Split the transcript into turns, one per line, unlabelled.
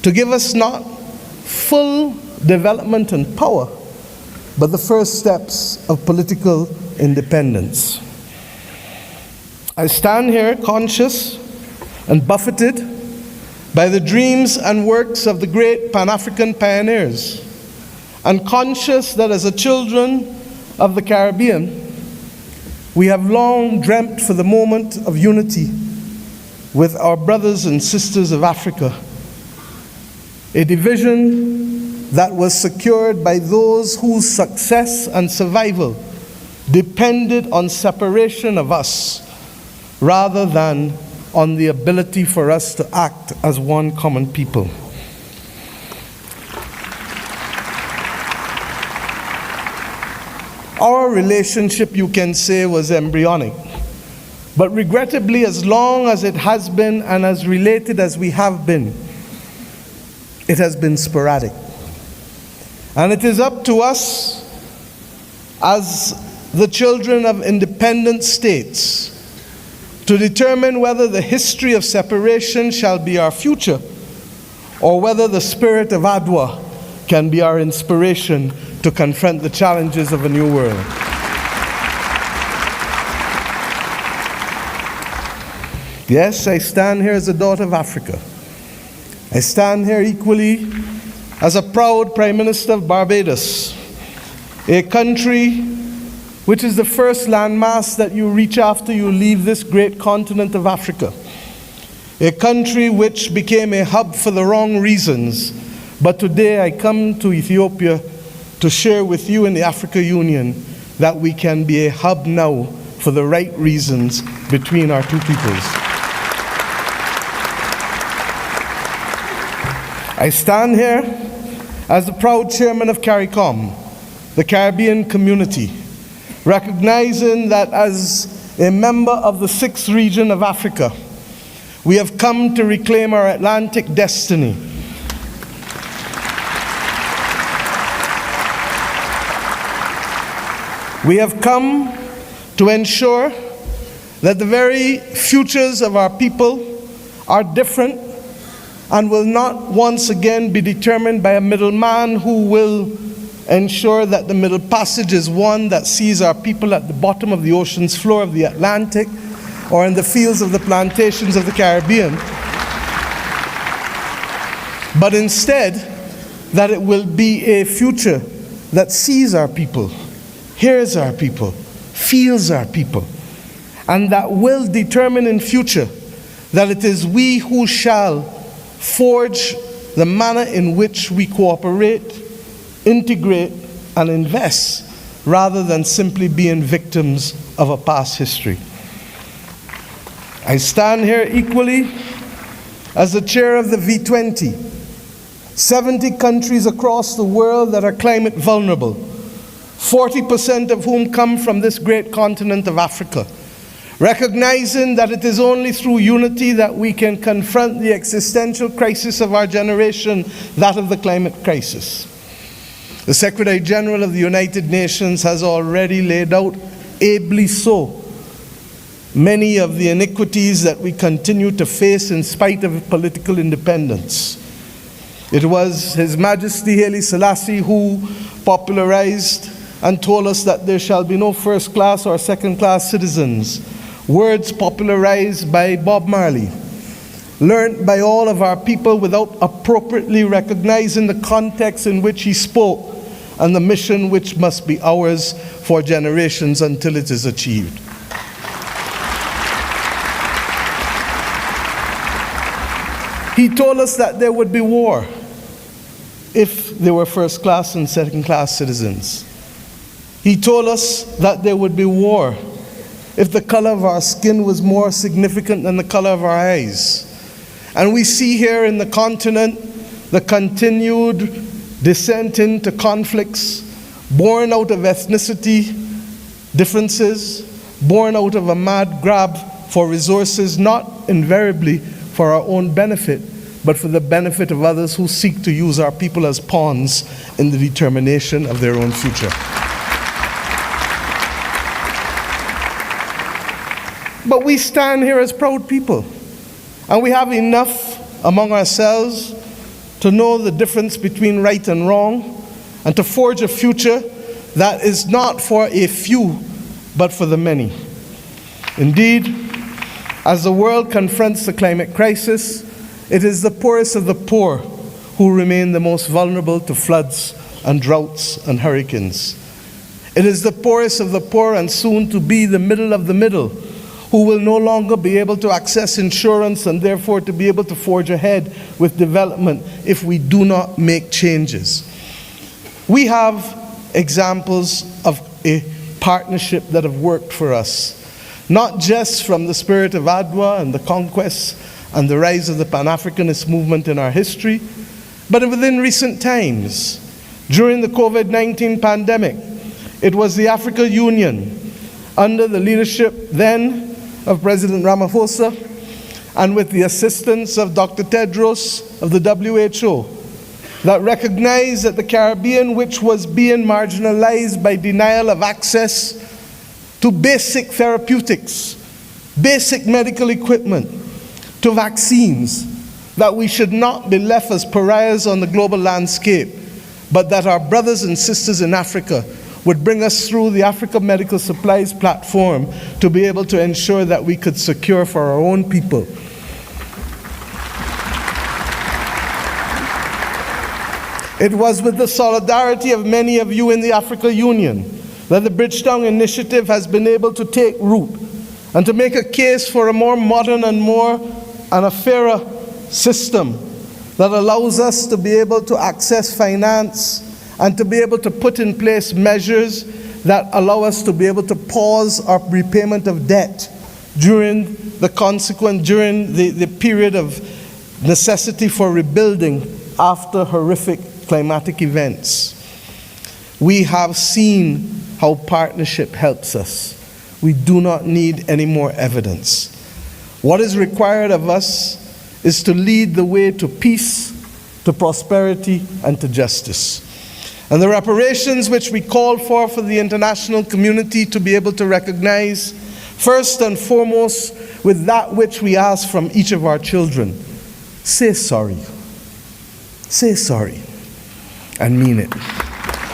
to give us not full development and power, but the first steps of political independence. I stand here conscious and buffeted by the dreams and works of the great Pan-African pioneers, and conscious that as a children of the Caribbean, we have long dreamt for the moment of unity with our brothers and sisters of Africa, a division that was secured by those whose success and survival depended on separation of us rather than on the ability for us to act as one common people. Our relationship, you can say, was embryonic. But regrettably, as long as it has been and as related as we have been, it has been sporadic. And it is up to us as the children of independent states to determine whether the history of separation shall be our future or whether the spirit of Adwa can be our inspiration to confront the challenges of a new world. Yes, I stand here as a daughter of Africa. I stand here equally as a proud Prime Minister of Barbados, a country which is the first landmass that you reach after you leave this great continent of Africa. A country which became a hub for the wrong reasons, but today I come to Ethiopia to share with you in the Africa Union that we can be a hub now for the right reasons between our two peoples. I stand here as the proud chairman of CARICOM, the Caribbean community, recognizing that as a member of the 6th region of Africa, we have come to reclaim our Atlantic destiny. We have come to ensure that the very futures of our people are different and will not once again be determined by a middleman who will ensure that the Middle Passage is one that sees our people at the bottom of the ocean's floor of the Atlantic or in the fields of the plantations of the Caribbean, but instead that it will be a future that sees our people, hears our people, feels our people, and that will determine in future that it is we who shall forge the manner in which we cooperate, integrate, and invest, rather than simply being victims of a past history. I stand here equally as the chair of the V20, 70 countries across the world that are climate vulnerable, 40% of whom come from this great continent of Africa, recognizing that it is only through unity that we can confront the existential crisis of our generation, that of the climate crisis. The Secretary General of the United Nations has already laid out, ably so, many of the iniquities that we continue to face in spite of political independence. It was His Majesty Haile Selassie who popularized and told us that there shall be no first-class or second-class citizens, words popularized by Bob Marley, learned by all of our people without appropriately recognizing the context in which he spoke and the mission which must be ours for generations until it is achieved. He told us that there would be war if there were first-class and second-class citizens. He told us that there would be war if the color of our skin was more significant than the color of our eyes. And we see here in the continent the continued descent into conflicts born out of ethnicity differences, born out of a mad grab for resources, not invariably for our own benefit, but for the benefit of others who seek to use our people as pawns in the determination of their own future. But we stand here as proud people, and we have enough among ourselves to know the difference between right and wrong, and to forge a future that is not for a few, but for the many. Indeed, as the world confronts the climate crisis, it is the poorest of the poor who remain the most vulnerable to floods and droughts and hurricanes. It is the poorest of the poor, and soon to be the middle of the middle, who will no longer be able to access insurance and therefore to be able to forge ahead with development if we do not make changes. We have examples of a partnership that have worked for us, not just from the spirit of Adwa and the conquest and the rise of the Pan-Africanist movement in our history, but within recent times. During the COVID-19 pandemic, it was the African Union, under the leadership then of President Ramaphosa, and with the assistance of Dr. Tedros of the WHO, that recognized that the Caribbean, which was being marginalized by denial of access to basic therapeutics, basic medical equipment, to vaccines, that we should not be left as pariahs on the global landscape, but that our brothers and sisters in Africa would bring us through the Africa Medical Supplies platform to be able to ensure that we could secure for our own people. It was with the solidarity of many of you in the Africa Union that the Bridgetown Initiative has been able to take root and to make a case for a more modern and a fairer system that allows us to be able to access finance and to be able to put in place measures that allow us to be able to pause our repayment of debt during the period of necessity for rebuilding after horrific climatic events. We have seen how partnership helps us. We do not need any more evidence. What is required of us is to lead the way to peace, to prosperity, and to justice. And the reparations which we call for the international community to be able to recognize, first and foremost, with that which we ask from each of our children: say sorry. Say sorry and mean it.